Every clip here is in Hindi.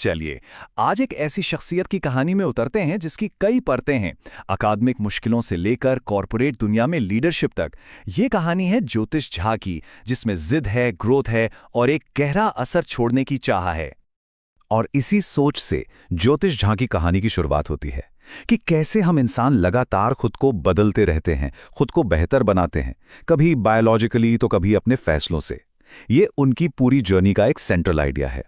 चलिए, आज एक ऐसी शख्सियत की कहानी में उतरते हैं जिसकी कई परतें हैं, अकादमिक मुश्किलों से लेकर कॉरपोरेट दुनिया में लीडरशिप तक। ये कहानी है ज्योतिष झा की, जिसमें जिद है, ग्रोथ है और एक गहरा असर छोड़ने की चाह है। और इसी सोच से ज्योतिष झा की कहानी की शुरुआत होती है कि कैसे हम इंसान लगातार खुद को बदलते रहते हैं, खुद को बेहतर बनाते हैं, कभी बायोलॉजिकली तो कभी अपने फैसलों से। ये उनकी पूरी जर्नी का एक सेंट्रल आइडिया है।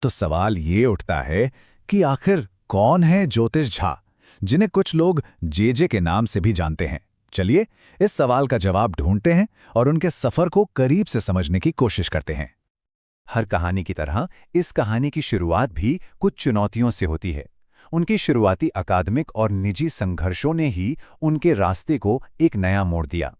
तो सवाल ये उठता है कि आखिर कौन है ज्योतिष झा, जिन्हें कुछ लोग जेजे के नाम से भी जानते हैं। चलिए इस सवाल का जवाब ढूंढते हैं और उनके सफर को करीब से समझने की कोशिश करते हैं। हर कहानी की तरह इस कहानी की शुरुआत भी कुछ चुनौतियों से होती है। उनकी शुरुआती अकादमिक और निजी संघर्षों ने ही उनके रास्ते को एक नया मोड़ दिया।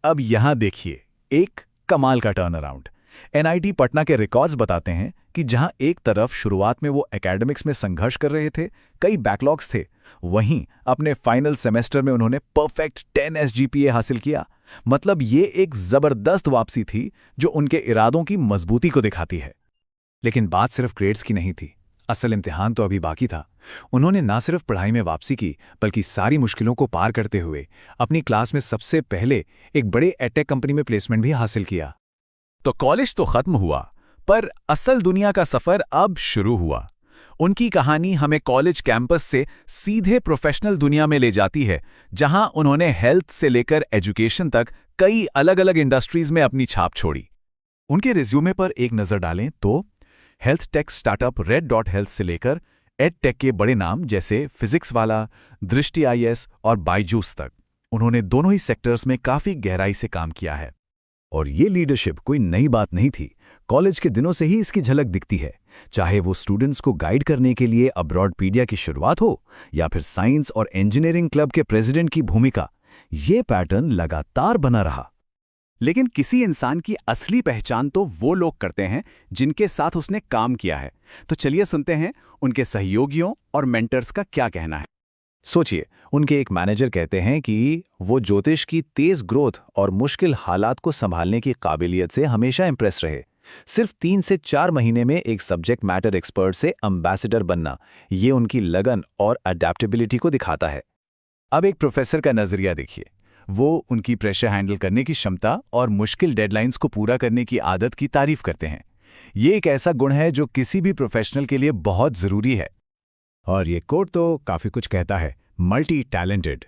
अब यहां देखिए एक कमाल का टर्न अराउंड। एनआईटी पटना के रिकॉर्ड्स बताते हैं कि जहां एक तरफ शुरुआत में वो एकेडमिक्स में संघर्ष कर रहे थे, कई बैकलॉग्स थे, वहीं अपने फाइनल सेमेस्टर में उन्होंने परफेक्ट 10 एसजीपीए हासिल किया। मतलब ये एक जबरदस्त वापसी थी जो उनके इरादों की मजबूती को दिखाती है। लेकिन बात सिर्फ ग्रेड्स की नहीं थी, असल इम्तिहान तो अभी बाकी था। उन्होंने ना सिर्फ पढ़ाई में वापसी की, बल्कि सारी मुश्किलों को पार करते हुए अपनी क्लास में सबसे पहले एक बड़े एडटेक कंपनी में प्लेसमेंट भी हासिल किया। तो कॉलेज तो खत्म हुआ, पर असल दुनिया का सफर अब शुरू हुआ। उनकी कहानी हमें कॉलेज कैंपस से सीधे प्रोफेशनल दुनिया में ले जाती है, जहां उन्होंने हेल्थ से लेकर एजुकेशन तक कई अलग अलग इंडस्ट्रीज में अपनी छाप छोड़ी। उनके रिज्यूमे पर एक नजर डालें तो health tech startup red dot health से लेकर एड टेक के बड़े नाम जैसे फिजिक्स वाला, दृष्टि आईएएस और बायजूस तक उन्होंने दोनों ही सेक्टर्स में काफी गहराई से काम किया है। और ये लीडरशिप कोई नई बात नहीं थी, कॉलेज के दिनों से ही इसकी झलक दिखती है। चाहे वो स्टूडेंट्स को गाइड करने के लिए अब्रॉडपीडिया की शुरुआत हो या फिर साइंस और इंजीनियरिंग क्लब के प्रेसिडेंट की भूमिका, ये पैटर्न लगातार बना रहा। लेकिन किसी इंसान की असली पहचान तो वो लोग करते हैं जिनके साथ उसने काम किया है। तो चलिए सुनते हैं उनके सहयोगियों और मेंटर्स का क्या कहना है। सोचिए, उनके एक मैनेजर कहते हैं कि वो ज्योतिष की तेज ग्रोथ और मुश्किल हालात को संभालने की काबिलियत से हमेशा इंप्रेस रहे। सिर्फ 3 से 4 महीने में एक सब्जेक्ट मैटर एक्सपर्ट से एम्बेसडर बनना, ये उनकी लगन और अडेप्टेबिलिटी को दिखाता है। अब एक प्रोफेसर का नजरिया देखिए। वो उनकी प्रेशर हैंडल करने की क्षमता और मुश्किल डेडलाइंस को पूरा करने की आदत की तारीफ करते हैं। ये एक ऐसा गुण है जो किसी भी प्रोफेशनल के लिए बहुत जरूरी है। और ये कोट तो काफी कुछ कहता है, मल्टी टैलेंटेड।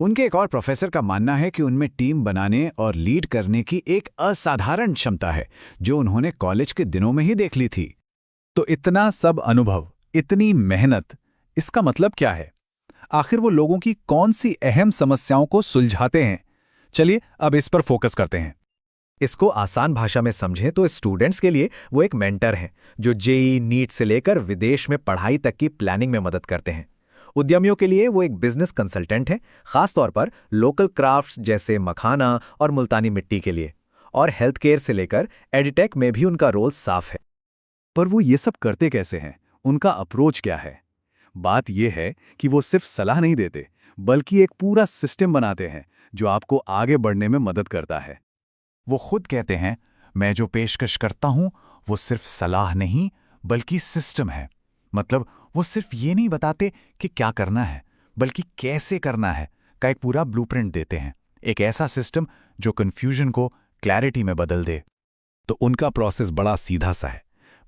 उनके एक और प्रोफेसर का मानना है कि उनमें टीम बनाने और लीड करने की एक असाधारण क्षमता है जो उन्होंने कॉलेज के दिनों में ही देख ली थी। तो इतना सब अनुभव, इतनी मेहनत, इसका मतलब क्या है? आखिर वो लोगों की कौन सी अहम समस्याओं को सुलझाते हैं? चलिए अब इस पर फोकस करते हैं। इसको आसान भाषा में समझें तो स्टूडेंट्स के लिए वो एक मेंटर हैं जो जेईई, नीट से लेकर विदेश में पढ़ाई तक की प्लानिंग में मदद करते हैं। उद्यमियों के लिए वो एक बिजनेस कंसल्टेंट हैं, खासतौर पर लोकल क्राफ्ट्स जैसे मखाना और मुल्तानी मिट्टी के लिए। और हेल्थ केयर से लेकर एडिटेक में भी उनका रोल साफ है। पर वो ये सब करते कैसे हैं? उनका अप्रोच क्या है? बात यह है कि वो सिर्फ सलाह नहीं देते, बल्कि एक पूरा सिस्टम बनाते हैं जो आपको आगे बढ़ने में मदद करता है। वो खुद कहते हैं, मैं जो पेशकश करता हूं वो सिर्फ सलाह नहीं बल्कि सिस्टम है। मतलब वो सिर्फ ये नहीं बताते कि क्या करना है, बल्कि कैसे करना है का एक पूरा ब्लूप्रिंट देते हैं। एक ऐसा सिस्टम जो कंफ्यूजन को क्लैरिटी में बदल दे। तो उनका प्रोसेस बड़ा सीधा सा है।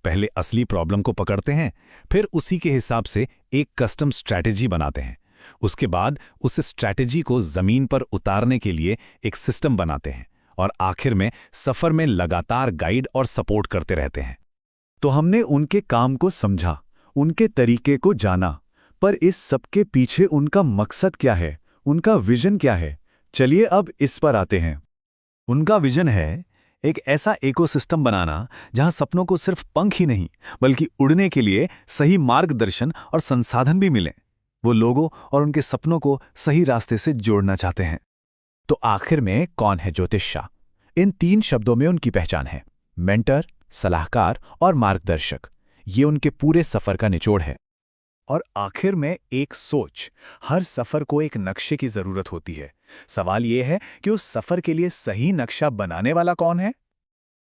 पहले असली प्रॉब्लम को पकड़ते हैं, फिर उसी के हिसाब से एक कस्टम स्ट्रैटेजी बनाते हैं। उसके बाद उस स्ट्रैटेजी को जमीन पर उतारने के लिए एक सिस्टम बनाते हैं और आखिर में सफर में लगातार गाइड और सपोर्ट करते रहते हैं। तो हमने उनके काम को समझा, उनके तरीके को जाना, पर इस सबके पीछे उनका मकसद क्या है, उनका विजन क्या है? चलिए अब इस पर आते हैं। उनका विजन है एक ऐसा इकोसिस्टम बनाना जहां सपनों को सिर्फ पंख ही नहीं बल्कि उड़ने के लिए सही मार्गदर्शन और संसाधन भी मिलें। वो लोगों और उनके सपनों को सही रास्ते से जोड़ना चाहते हैं। तो आखिर में कौन है ज्योतिष झा? इन 3 शब्दों में उनकी पहचान है, मेंटर, सलाहकार और मार्गदर्शक। ये उनके पूरे सफर का निचोड़ है। और आखिर में एक सोच, हर सफर को एक नक्शे की जरूरत होती है। सवाल यह है कि उस सफर के लिए सही नक्शा बनाने वाला कौन है?